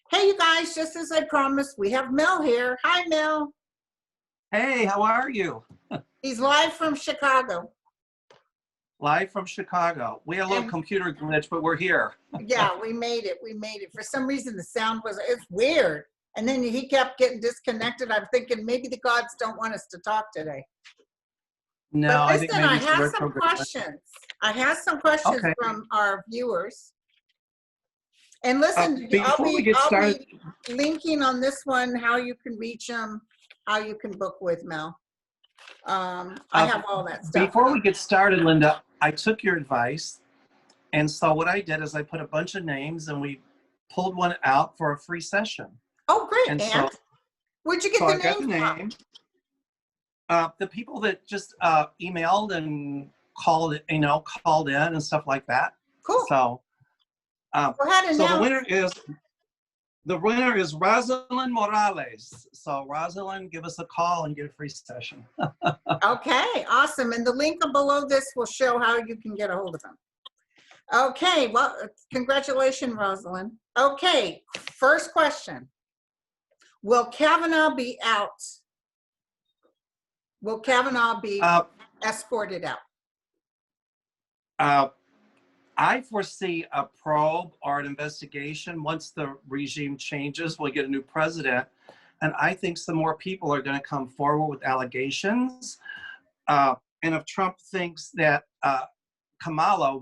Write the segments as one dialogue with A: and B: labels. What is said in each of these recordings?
A: Hey, you guys, just as I promised, we have Mel here. Hi, Mel.
B: Hey, how are you?
A: He's live from Chicago.
B: Live from Chicago. We had a little
A: And
B: computer glitch, but we're here.
A: yeah, we made it. We made it. For some reason, the sound it's weird. And then he kept getting disconnected. I'm thinking maybe the gods don't want us to talk today.
B: No,
A: But
B: I think
A: listen, I
B: maybe it's
A: have some
B: retrograde.
A: questions. I have some questions
B: Okay.
A: from our viewers. And listen,
B: Before we get
A: I'll
B: started,
A: be linking on this one how you can reach them, how you can book with Mel. I have all that stuff.
B: before we get started, Linda, I took your advice, and so what I did is I put a bunch of names, and we pulled one out for a free session.
A: Oh, great!
B: And
A: And where'd you get
B: so
A: the
B: I got the
A: name?
B: The people that just emailed and called in and stuff like that.
A: Cool.
B: So,
A: Go ahead and
B: so
A: now.
B: the winner is Rosalind Morales. So Rosalind, give us a call and get a free session.
A: Okay, awesome. And the link below this will show how you can get a hold of them. Okay, well, congratulations, Rosalind. Okay, first question. Will Kavanaugh be out? Will Kavanaugh be escorted out?
B: I foresee a probe or an investigation. Once the regime changes, we'll get a new president. And I think some more people are going to come forward with allegations. And if Trump thinks that Kamala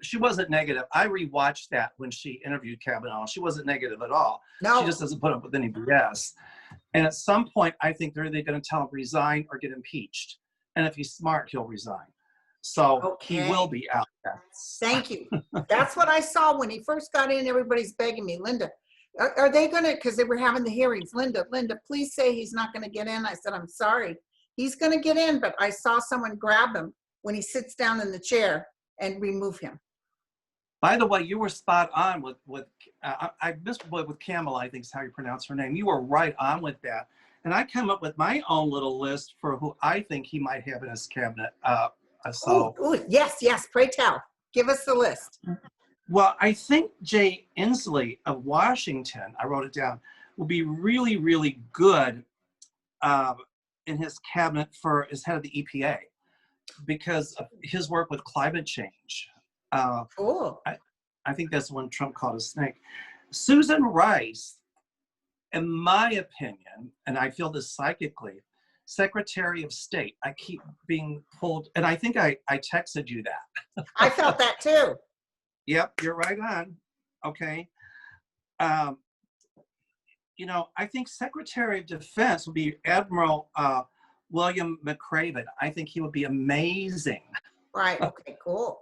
B: she wasn't negative. I rewatched that when she interviewed Kavanaugh. She wasn't negative at all.
A: No.
B: She just doesn't put up with any BS. And at some point, I think they're either going to tell him resign or get impeached. And if he's smart, he'll resign. So He will be out.
A: Thank you. That's what I saw when he first got in. Everybody's begging me, Linda, are they going to, because they were having the hearings, Linda, please say he's not going to get in. I said, I'm sorry. He's going to get in, but I saw someone grab him when he sits down in the chair and remove him.
B: By the way, you were spot on with I missed with Kamala, I think is how you pronounce her name. You were right on with that. And I came up with my own little list for who I think he might have in his cabinet.
A: Yes, pray tell. Give us the list.
B: Well, I think Jay Inslee of Washington, I wrote it down, will be really, really good in his cabinet as head of the EPA because of his work with climate change.
A: Cool.
B: I think that's when Trump called a snake. Susan Rice, in my opinion, and I feel this psychically, Secretary of State. I keep being pulled, and I think I texted you that.
A: I felt that too.
B: Yep, you're right on. Okay. I think Secretary of Defense would be Admiral William McRaven. I think he would be amazing.
A: Right. Okay, cool.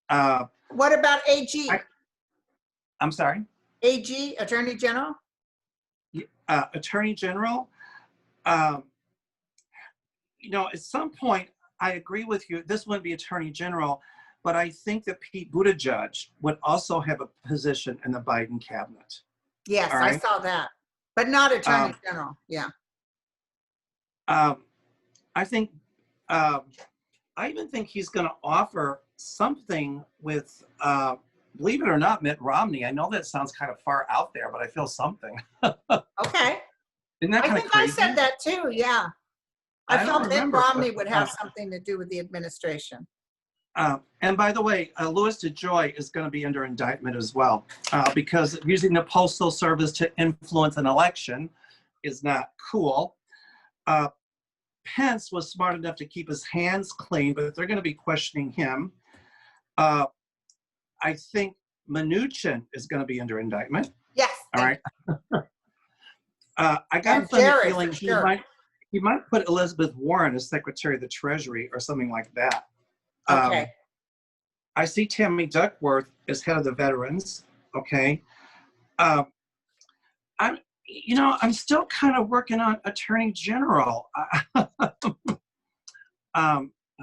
A: What about AG?
B: I'm sorry?
A: AG, Attorney General?
B: Attorney General. At some point, I agree with you. This wouldn't be Attorney General, but I think that Pete Buttigieg would also have a position in the Biden cabinet.
A: Yes, right? I saw that, but not Attorney General. Yeah.
B: I think, I even think he's going to offer something with, believe it or not, Mitt Romney. I know that sounds kind of far out there, but I feel something.
A: Okay.
B: Isn't that kind of crazy?
A: I said that too, yeah. I felt Mitt Romney would have something to do with the administration.
B: And by the way, Louis DeJoy is going to be under indictment as well because using the Postal Service to influence an election is not cool. Pence was smart enough to keep his hands clean, but they're going to be questioning him. I think Mnuchin is going to be under indictment.
A: Yes.
B: All right. I got a funny feeling he might put Elizabeth Warren as Secretary of the Treasury or something like that.
A: Okay.
B: I see Tammy Duckworth as head of the veterans. Okay. I'm still kind of working on Attorney General.
A: I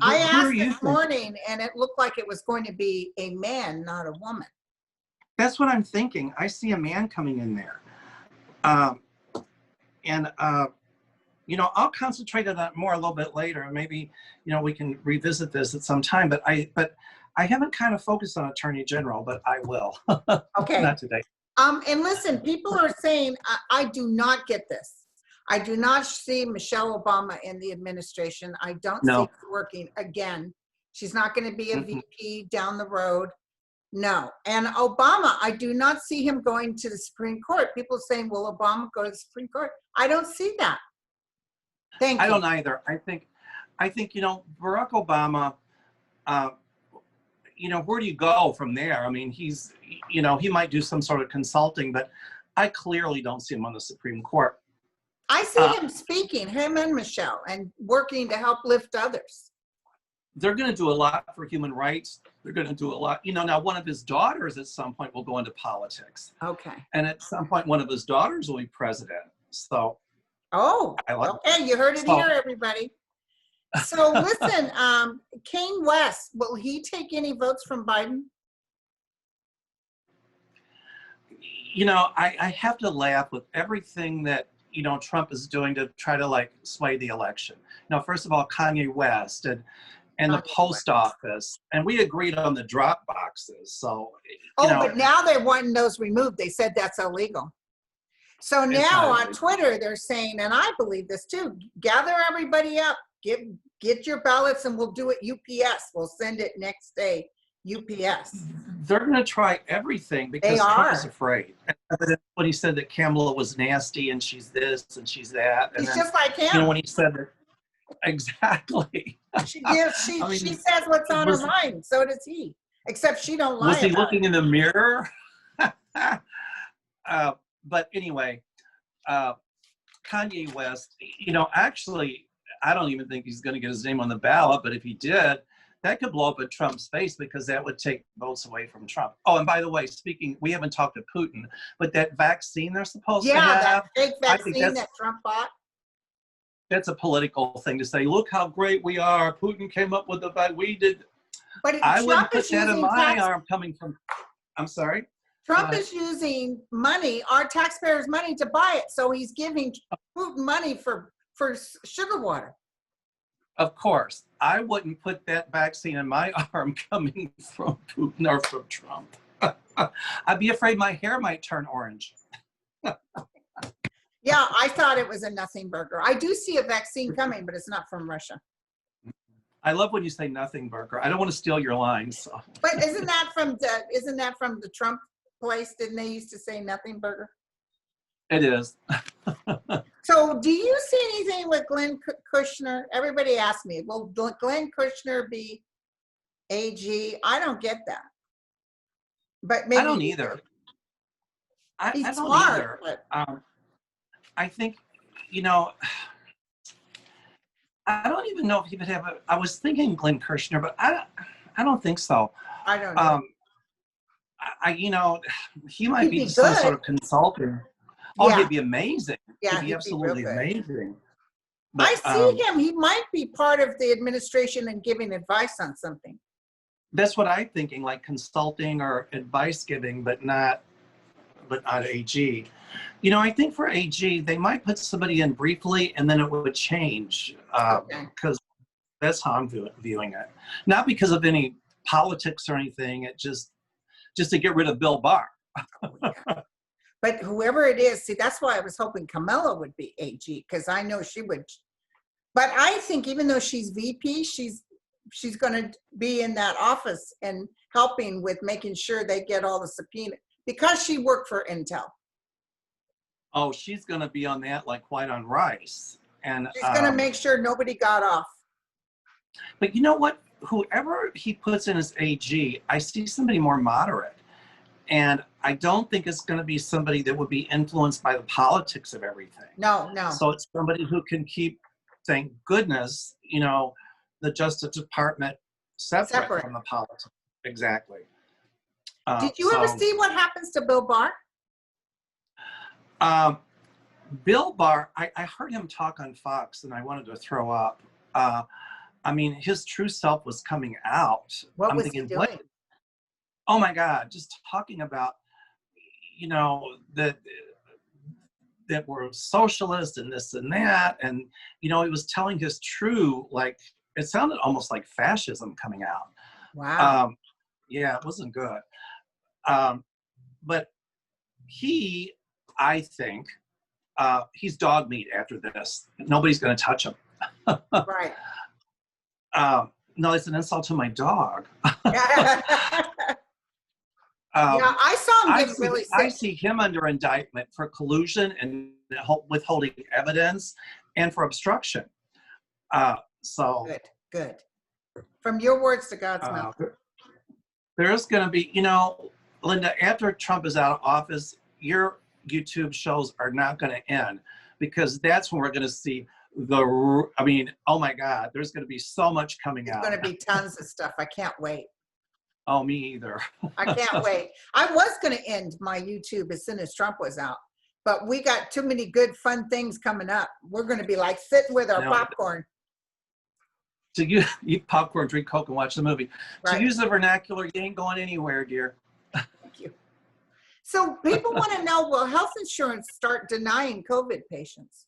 A: asked this morning, and it looked like it was going to be a man, not a woman.
B: That's what I'm thinking. I see a man coming in there. I'll concentrate on that more a little bit later. Maybe, we can revisit this at some time. But I haven't kind of focused on Attorney General, but I will.
A: Okay.
B: Not today.
A: And listen, people are saying, I do not get this. I do not see Michelle Obama in the administration. I don't see
B: No.
A: her working again. She's not going to be a
B: Mm-mm.
A: VP down the road. No. And Obama, I do not see him going to the Supreme Court. People saying, will Obama go to the Supreme Court? I don't see that. Thank
B: I
A: you.
B: don't either. I think, Barack Obama, where do you go from there? I mean, he might do some sort of consulting, but I clearly don't see him on the Supreme Court.
A: I see him speaking, him and Michelle, and working to help lift others.
B: They're going to do a lot for human rights. They're going to do a lot. Now one of his daughters at some point will go into politics.
A: Okay.
B: And at some point, one of his daughters will be president. So.
A: Oh, okay. You heard it here, everybody. So listen, Kane West, will he take any votes from Biden?
B: I have to laugh with everything that, Trump is doing to try to sway the election. First of all, Kanye West and the post office, and we agreed on the drop boxes. So,
A: but now they're wanting those removed. They said that's illegal. So now on Twitter, they're saying, and I believe this too, gather everybody up, get your ballots, and we'll do it UPS. We'll send it next day, UPS.
B: They're going to try everything because Trump is afraid. When he said that Kamala was nasty and she's this and she's that. And
A: He's just like him.
B: When he said that, exactly.
A: She says what's on her mind. So does he. Except she don't lie.
B: Was he looking in the mirror? But anyway, Kanye West, actually, I don't even think he's going to get his name on the ballot. But if he did, that could blow up in Trump's face because that would take votes away from Trump. Oh, and by the way, we haven't talked to Putin, but that vaccine they're supposed to have.
A: Yeah, that fake vaccine that Trump bought.
B: That's a political thing to say. Look how great we are. Putin came up with the vaccine. We did.
A: But
B: I wouldn't put that in my arm coming from. I'm sorry.
A: Trump is using money, our taxpayers' money, to buy it. So he's giving Putin money for sugar water.
B: Of course. I wouldn't put that vaccine in my arm coming from Putin or from Trump. I'd be afraid my hair might turn orange.
A: Yeah, I thought it was a nothing burger. I do see a vaccine coming, but it's not from Russia.
B: I love when you say nothing burger. I don't want to steal your lines. So.
A: But isn't that from the Trump place? Didn't they used to say nothing burger?
B: It is.
A: So do you see anything with Glenn Kushner? Everybody asks me, will Glenn Kushner be AG? I don't get that. But maybe
B: I don't either.
A: He's
B: I don't
A: smart,
B: either.
A: but
B: I think, I don't even know if he would have I was thinking Glenn Kushner, but I don't think so.
A: I don't know.
B: He might be some
A: good.
B: sort of consultant. Oh,
A: Yeah.
B: he'd be amazing.
A: Yeah,
B: he'd be absolutely amazing.
A: But, I see him. He might be part of the administration and giving advice on something.
B: That's what I'm thinking, like consulting or advice giving, but not AG. I think for AG, they might put somebody in briefly and then it would change because that's how I'm viewing it. Not because of any politics or anything. It just to get rid of Bill Barr.
A: But whoever it is, see, that's why I was hoping Kamala would be AG, because I know she would. But I think even though she's VP, she's going to be in that office and helping with making sure they get all the subpoena, because she worked for Intel.
B: Oh, she's going to be on that like white on rice. And
A: she's going to make sure nobody got off.
B: But you know what? Whoever he puts in as AG, I see somebody more moderate. And I don't think it's going to be somebody that would be influenced by the politics of everything.
A: No.
B: So it's somebody who can keep, thank goodness, the Justice Department separate from the politics. Exactly.
A: Did you ever see what happens to Bill Barr?
B: Bill Barr, I heard him talk on Fox and I wanted to throw up. His true self was coming out.
A: What was he doing?
B: Oh my God, just talking about, that we're socialist and this and that. And, he was telling his true, it sounded almost like fascism coming out.
A: Wow.
B: Yeah, it wasn't good. But I think, he's dog meat after this. Nobody's going to touch him.
A: Right.
B: No, it's an insult to my dog.
A: Yeah, I saw him get really
B: I
A: sick.
B: see him under indictment for collusion and withholding evidence and for obstruction. So
A: Good. From your words to God's mouth.
B: There's going to be, Linda, after Trump is out of office, your YouTube shows are not going to end, because that's when we're going to see oh my God, there's going to be so much coming out.
A: There's going to be tons of stuff. I can't wait.
B: Oh, me either.
A: I can't wait. I was going to end my YouTube as soon as Trump was out, but we got too many good, fun things coming up. We're going to be like sitting with our popcorn.
B: To eat popcorn, drink Coke, and watch the movie.
A: Right.
B: To use the vernacular, you ain't going anywhere, dear.
A: Thank you. So people want to know, will health insurance start denying COVID patients?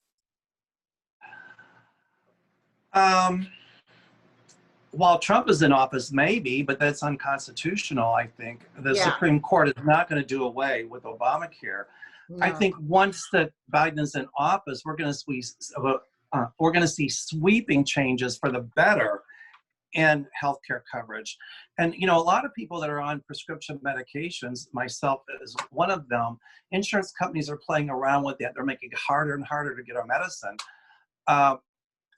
B: While Trump is in office, maybe, but that's unconstitutional, I think. The Supreme Court is not going to do away with Obamacare. No. I think once that Biden is in office, we're going to see sweeping changes for the better in healthcare coverage. And, a lot of people that are on prescription medications, myself is one of them, insurance companies are playing around with that. They're making it harder and harder to get our medicine.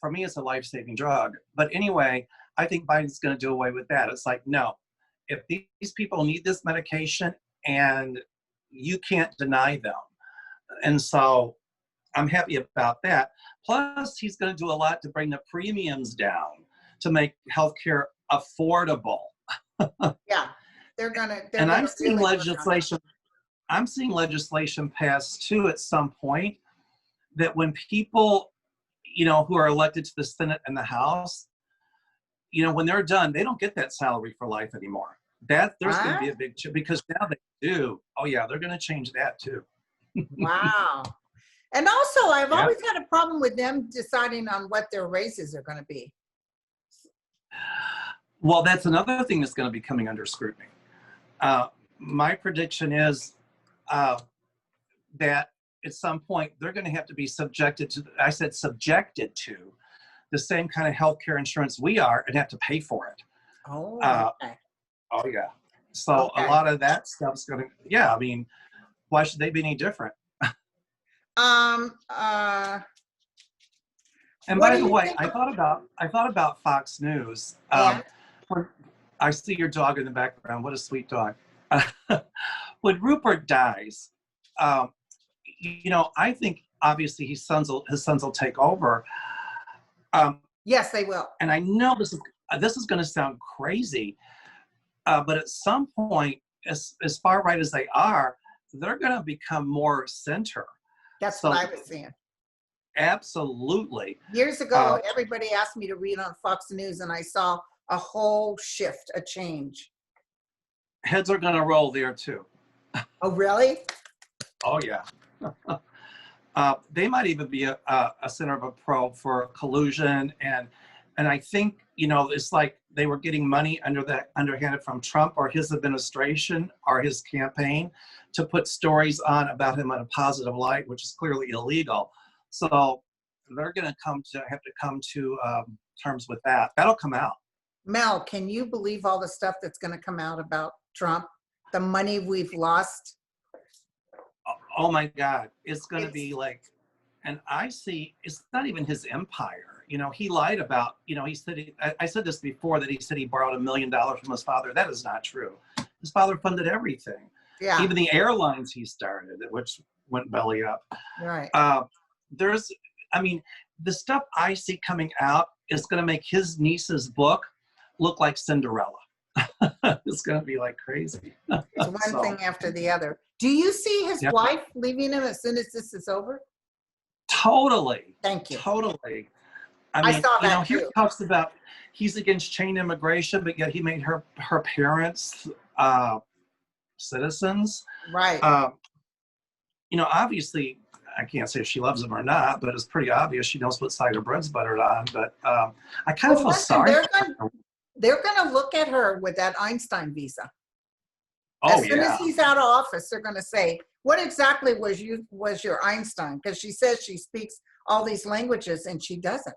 B: For me, it's a life-saving drug. But anyway, I think Biden's going to do away with that. It's like, no, if these people need this medication and you can't deny them. And so I'm happy about that. Plus, he's going to do a lot to bring the premiums down to make healthcare affordable.
A: Yeah, they're going to.
B: And I'm seeing legislation. I'm seeing legislation passed too at some point that when people, who are elected to the Senate and the House, when they're done, they don't get that salary for life anymore. There's going to be a big because now they do. Oh yeah, they're going to change that too.
A: Wow. And also, I've always had a problem with them deciding on what their raises are going to be.
B: Well, that's another thing that's going to be coming under scrutiny. My prediction is that at some point they're going to have to be subjected to the same kind of healthcare insurance we are and have to pay for it.
A: Oh, okay.
B: Oh yeah. So a lot of that stuff's going to, why should they be any different? And by the way, I thought about Fox News. I see your dog in the background. What a sweet dog. When Rupert dies, I think obviously his sons will take over.
A: Yes, they will.
B: And I know this is going to sound crazy, but at some point, as far right as they are, they're going to become more center.
A: That's what I was saying.
B: Absolutely.
A: Years ago, everybody asked me to read on Fox News, and I saw a whole shift, a change.
B: Heads are going to roll there too.
A: Oh, really?
B: Oh, yeah. They might even be a center of a probe for collusion. And I think, it's like they were getting money underhanded from Trump or his administration or his campaign to put stories on about him in a positive light, which is clearly illegal. So they're going to have to come to terms with that. That'll come out.
A: Mel, can you believe all the stuff that's going to come out about Trump? The money we've lost?
B: Oh my God. It's going to be like, and I see, it's not even his empire. He lied about, he said, I said this before, that he said he borrowed $1 million from his father. That is not true. His father funded everything. Yeah. Even the airlines he started, which went belly up. Right. The stuff I see coming out is going to make his niece's book look like Cinderella. It's going to be like crazy.
A: It's one thing after the other. Do you see his wife leaving him as soon as this is over?
B: Totally.
A: Thank you.
B: Totally.
A: I saw that
B: he talks about he's against chain immigration, but yet he made her parents citizens. Right. Obviously, I can't say if she loves him or not, but it's pretty obvious she knows what side her bread's buttered on. But I kind of feel sorry.
A: They're going to look at her with that Einstein visa.
B: Oh
A: As soon as
B: yeah.
A: he's out of office, they're going to say, "What exactly was your Einstein?" Because she says she speaks all these languages and she doesn't.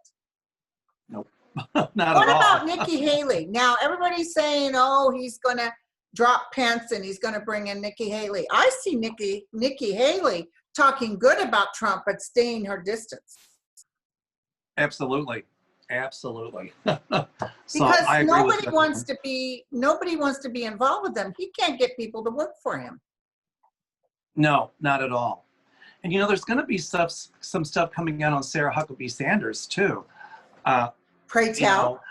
B: Nope. Not
A: What
B: at
A: about
B: all.
A: Nikki Haley? Now everybody's saying, "Oh, he's going to drop Pence and he's going to bring in Nikki Haley." I see Nikki Haley talking good about Trump, but staying her distance.
B: Absolutely. Absolutely. So
A: Because
B: I agree with you.
A: nobody wants to be involved with them. He can't get people to work for him.
B: No, not at all. And there's going to be some stuff coming out on Sarah Huckabee Sanders too. Uh,
A: Pray
B: you
A: tell.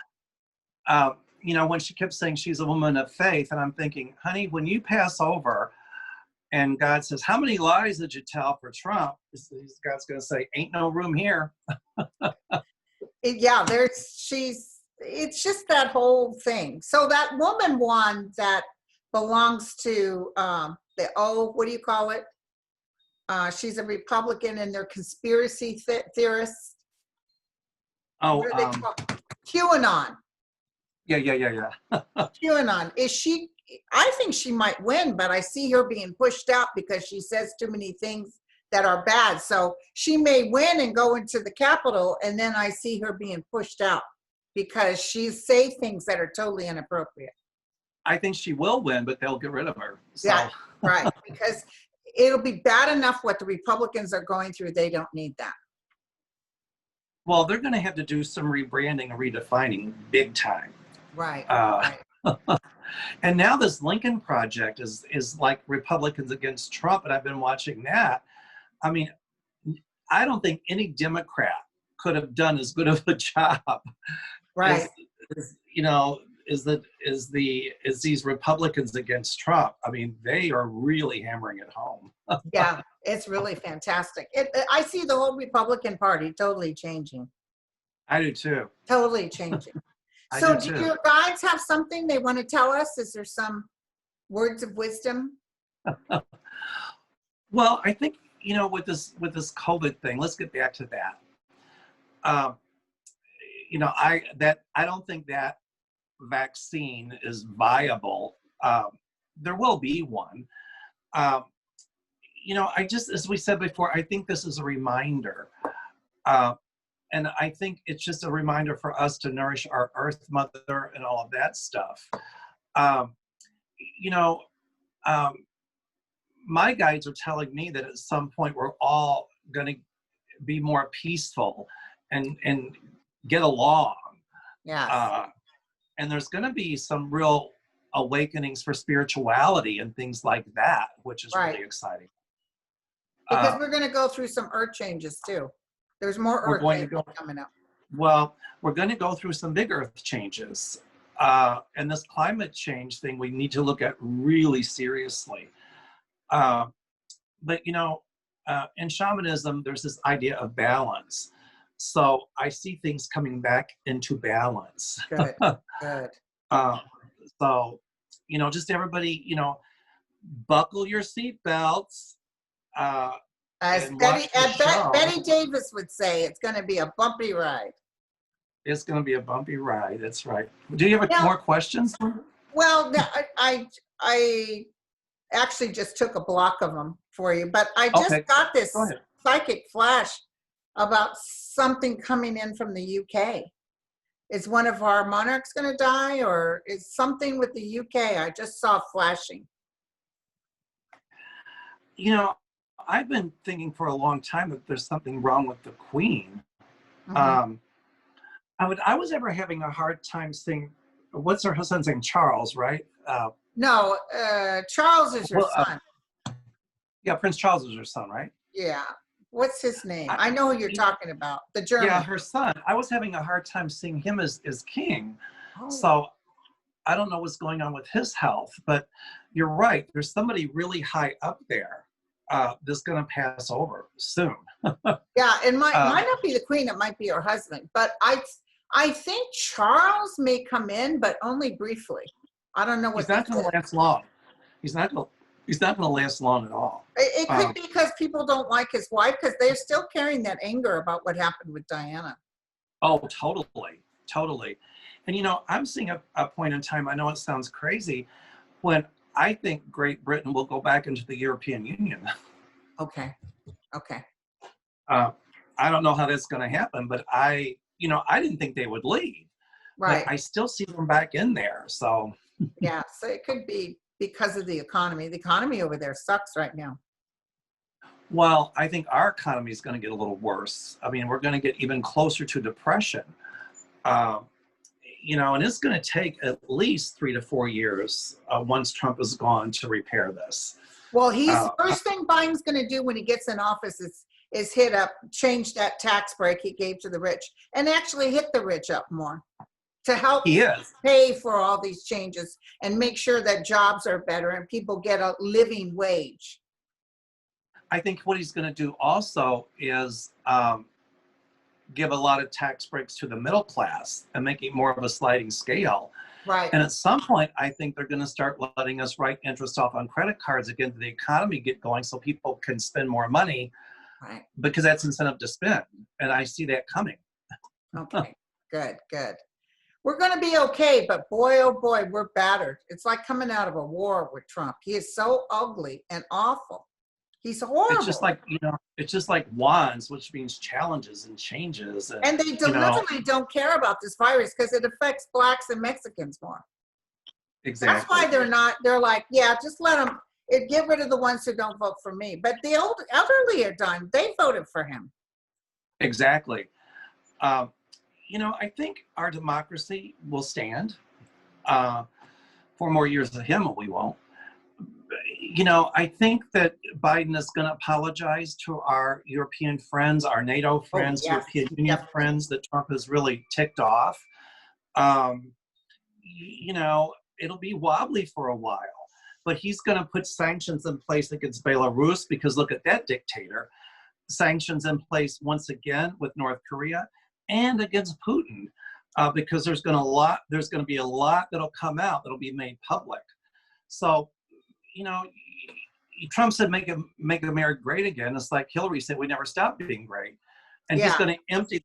B: know, when she kept saying she's a woman of faith, and I'm thinking, honey, when you pass over, and God says, "How many lies did you tell for Trump?" God's going to say, "Ain't no room here."
A: Yeah, it's just that whole thing. So that woman one that belongs to what do you call it? She's a Republican and they're conspiracy theorists.
B: Oh,
A: What are they called? QAnon.
B: yeah.
A: QAnon. I think she might win, but I see her being pushed out because she says too many things that are bad. So she may win and go into the Capitol, and then I see her being pushed out because she say things that are totally inappropriate.
B: I think she will win, but they'll get rid of her. So.
A: Yeah, right. Because it'll be bad enough what the Republicans are going through. They don't need that.
B: Well, they're going to have to do some rebranding and redefining big time.
A: Right.
B: Right.
A: Right.
B: And now this Lincoln Project is like Republicans against Trump, and I've been watching that. I mean, I don't think any Democrat could have done as good of a job
A: Right.
B: as these Republicans against Trump. I mean, they are really hammering it home.
A: Yeah, it's really fantastic. I see the whole Republican Party totally changing.
B: I do too.
A: Totally changing.
B: I
A: So
B: do
A: do
B: too.
A: your guides have something they want to tell us? Is there some words of wisdom?
B: Well, I think, with this COVID thing, let's get back to that. I don't think that vaccine is viable. There will be one. As we said before, I think this is a reminder. And I think it's just a reminder for us to nourish our Earth Mother and all of that stuff. My guides are telling me that at some point we're all going to be more peaceful and get along.
A: Yeah.
B: And there's going to be some real awakenings for spirituality and things like that, which is really exciting.
A: Because we're going to go through some earth changes too. There's more earth changes coming up.
B: Well, we're going to go through some big earth changes. And this climate change thing we need to look at really seriously. But in shamanism, there's this idea of balance. So I see things coming back into balance.
A: Good, good.
B: So, just everybody, buckle your seatbelts.
A: As Betty Davis would say, it's going to be a bumpy ride.
B: It's going to be a bumpy ride. That's right. Do you have more questions?
A: Well, I actually just took a block of them for you, but I just got this psychic flash about something coming in from the UK. Is one of our monarchs going to die, or is something with the UK? I just saw flashing.
B: I've been thinking for a long time that there's something wrong with the Queen.
A: Mm-hmm.
B: I was ever having a hard time seeing, what's her husband's name? Charles, right?
A: No, Charles is her son.
B: Yeah, Prince Charles is her son, right?
A: Yeah. What's his name? I know who you're talking about. The German.
B: Yeah, her son. I was having a hard time seeing him as king. Oh. So I don't know what's going on with his health, but you're right. There's somebody really high up there that's going to pass over soon.
A: Yeah, it might not be the Queen. It might be her husband. But I think Charles may come in, but only briefly. I don't know what.
B: He's not going to last long. He's not going to last long at all.
A: It could be because people don't like his wife, because they're still carrying that anger about what happened with Diana.
B: Oh, totally. And I'm seeing a point in time, I know it sounds crazy, when I think Great Britain will go back into the European Union.
A: Okay. Okay.
B: Uh, I don't know how that's going to happen, but I didn't think they would leave, but
A: Right.
B: I still see them back in there. So,
A: Yeah. So it could be because of the economy. The economy over there sucks right now.
B: well, I think our economy is going to get a little worse. I mean, we're going to get even closer to depression. Uh, and it's going to take at least 3 to 4 years once Trump is gone to repair this.
A: Well,
B: Uh,
A: first thing Biden's going to do when he gets in office is change that tax break he gave to the rich and actually hit the rich up more to help
B: he is.
A: pay for all these changes and make sure that jobs are better and people get a living wage.
B: I think what he's going to do also is give a lot of tax breaks to the middle class and make it more of a sliding scale.
A: Right.
B: And at some point, I think they're going to start letting us write interest off on credit cards again to the economy get going so people can spend more money,
A: Right.
B: because that's incentive to spend. And I see that coming.
A: Okay. Good. Good. We're going to be okay, but boy, oh boy, we're battered. It's like coming out of a war with Trump. He is so ugly and awful. He's horrible.
B: It's just like wands, which means challenges and changes.
A: And they deliberately don't care about this virus because it affects blacks and Mexicans more.
B: Exactly.
A: That's why they're like, yeah, just let them, get rid of the ones who don't vote for me. But the elderly are done. They voted for him.
B: Exactly. I think our democracy will stand for more years of him, we won't. I think that Biden is going to apologize to our European friends, our NATO friends,
A: yes.
B: European Union friends that Trump has really ticked off. It'll be wobbly for a while, but he's going to put sanctions in place against Belarus because look at that dictator. Sanctions in place once again with North Korea and against Putin because there's going to be a lot that'll come out that'll be made public. So, Trump said, make America great again. It's like Hillary said, we never stop being great. And he's going to empty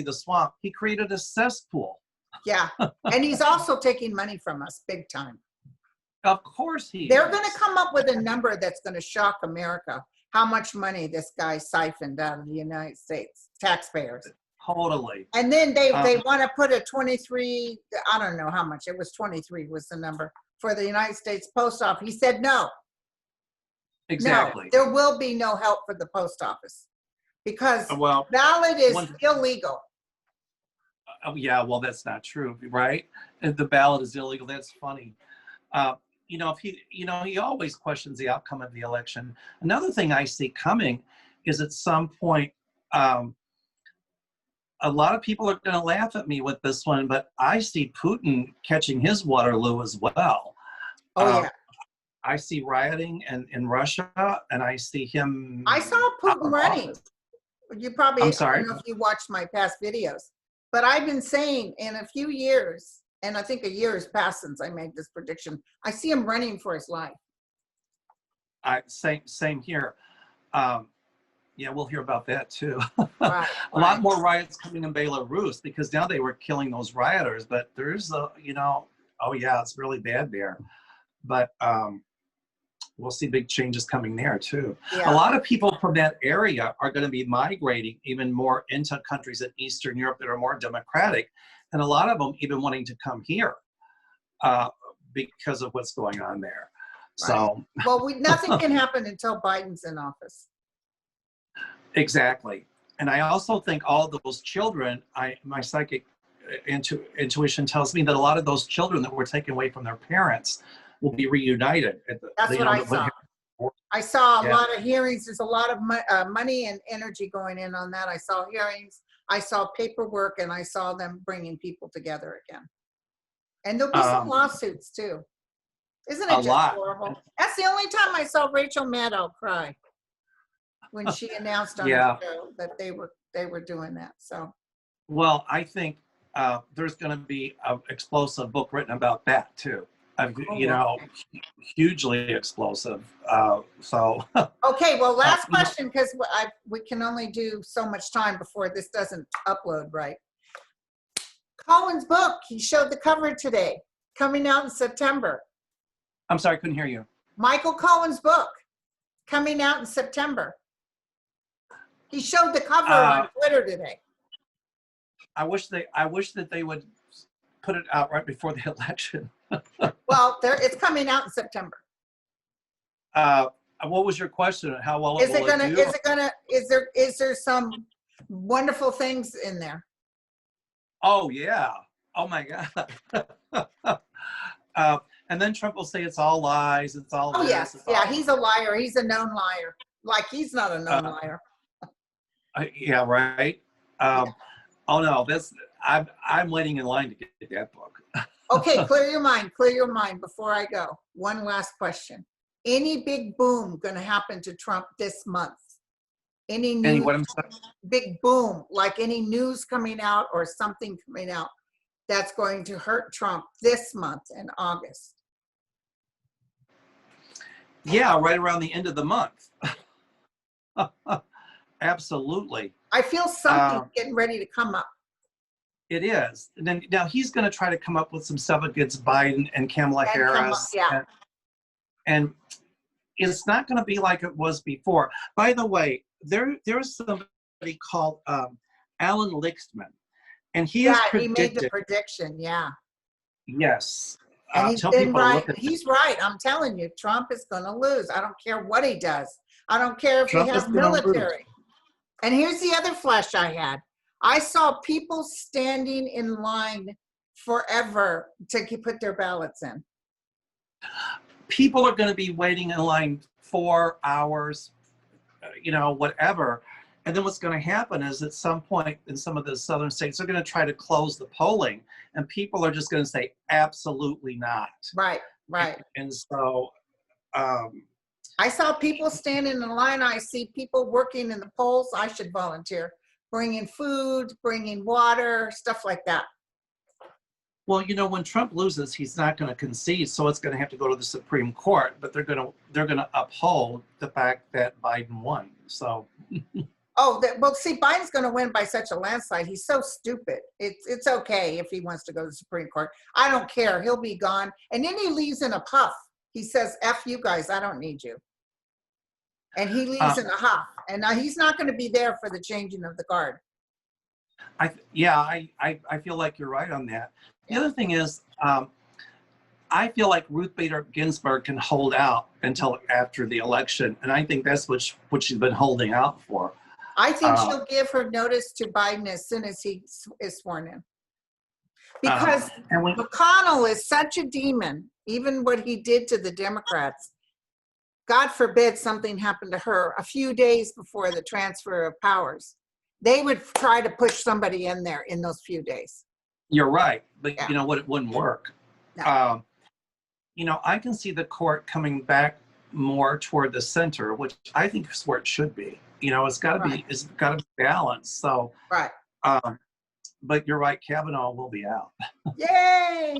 B: the swamp. He created a cesspool.
A: Yeah. And he's also taking money from us big time.
B: Of course
A: They're going to come up with a number that's going to shock America. How much money this guy siphoned out of the United States taxpayers.
B: Totally.
A: And then they want to put a 23, I don't know how much, it was 23 was the number for the United States Post Office. He said no.
B: Exactly.
A: No, there will be no help for the post office because ballot is illegal.
B: Yeah, well, that's not true, right? The ballot is illegal. That's funny. If he always questions the outcome of the election. Another thing I see coming is at some point, a lot of people are going to laugh at me with this one, but I see Putin catching his Waterloo as well.
A: Oh, yeah.
B: I see rioting in Russia, and I see him.
A: I saw Putin running. You probably,
B: I'm sorry.
A: I don't know if you watched my past videos, but I've been saying in a few years, and I think a year has passed since I made this prediction, I see him running for his life.
B: Same here. Yeah, we'll hear about that too.
A: Right,
B: a lot more riots coming in Belarus because now they were killing those rioters, but there's it's really bad there. But we'll see big changes coming there too.
A: Yeah.
B: A lot of people from that area are going to be migrating even more into countries in Eastern Europe that are more democratic, and a lot of them even wanting to come here because of what's going on there. Right. So,
A: well, nothing can happen until Biden's in office.
B: Exactly. And I also think all of those children, my psychic intuition tells me that a lot of those children that were taken away from their parents will be reunited.
A: That's what I saw. I saw a lot of hearings. There's a lot of money and energy going in on that. I saw hearings. I saw paperwork, and I saw them bringing people together again. And there'll be some lawsuits too. Isn't it just horrible? That's the only time I saw Rachel Maddow cry when she announced on the show that they were doing that. So,
B: well, I think there's going to be an explosive book written about that too. Hugely explosive.
A: Okay, well, last question, because we can only do so much time before this doesn't upload right. Colin's book, he showed the cover today, coming out in September.
B: I'm sorry, I couldn't hear you.
A: Michael Cohen's book coming out in September. He showed the cover on Twitter today.
B: I wish that they would put it out right before the election.
A: Well, it's coming out in September.
B: What was your question? How well will it do?
A: Is there some wonderful things in there?
B: Oh yeah. Oh my God. And then Trump will say it's all lies. It's all.
A: Oh
B: this,
A: yes,
B: it's
A: yeah.
B: all...
A: He's a liar. He's a known liar. Like he's not a known liar.
B: Yeah, right.
A: Yeah.
B: Oh no, I'm waiting in line to get that book.
A: Okay, clear your mind. Clear your mind before I go. One last question. Any big boom going to happen to Trump this month? Any news?
B: What I'm saying?
A: Big boom, like any news coming out or something coming out that's going to hurt Trump this month in August?
B: Yeah, right around the end of the month. Absolutely.
A: I feel something getting ready to come up.
B: It is. And then now he's going to try to come up with some stuff against Biden and Kamala Harris.
A: Yeah.
B: And it's not going to be like it was before. By the way, there's somebody called Alan Lichtman, and he has predicted.
A: He made the prediction. Yeah.
B: Yes.
A: And he's been right. He's right. I'm telling you, Trump is going to lose. I don't care what he does. I don't care if
B: Trump
A: he has military. And here's the other flash I had. I saw people standing in line forever to put their ballots in.
B: People are going to be waiting in line 4 hours, whatever. And then what's going to happen is at some point in some of the southern states, they're going to try to close the polling, and people are just going to say, absolutely not.
A: Right.
B: And so...
A: I saw people standing in line. I see people working in the polls. I should volunteer, bringing food, bringing water, stuff like that.
B: Well, when Trump loses, he's not going to concede, so it's going to have to go to the Supreme Court. But they're going to uphold the fact that Biden won. So.
A: Well, see, Biden's going to win by such a landslide. He's so stupid. It's okay if he wants to go to the Supreme Court. I don't care. He'll be gone, and then he leaves in a puff. He says, "F you guys, I don't need you." And he leaves in a huff. And now he's not going to be there for the changing of the guard.
B: I feel like you're right on that. The other thing is, I feel like Ruth Bader Ginsburg can hold out until after the election. And I think that's what she's been holding out for.
A: I think she'll give her notice to Biden as soon as he is sworn in. Because McConnell is such a demon, even what he did to the Democrats. God forbid something happened to her a few days before the transfer of powers. They would try to push somebody in there in those few days.
B: You're right. But you know what? It wouldn't work.
A: No.
B: I can see the court coming back more toward the center, which I think is where it should be. It's got to be balanced. So,
A: right.
B: But you're right. Kavanaugh will be out.
A: Yay!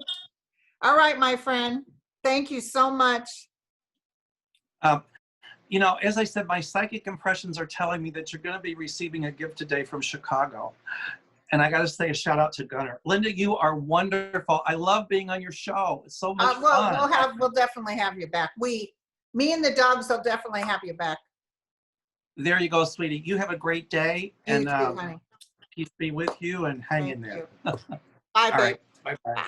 A: All right, my friend. Thank you so much.
B: As I said, my psychic impressions are telling me that you're going to be receiving a gift today from Chicago. And I got to say a shout out to Gunnar. Linda, you are wonderful. I love being on your show. It's so much fun.
A: We'll definitely have you back. Me and the dogs will definitely have you back.
B: There you go, sweetie. You have a great day.
A: You too, honey.
B: Peace be with you and hang in there.
A: Bye, babe.
B: Right. Bye-bye.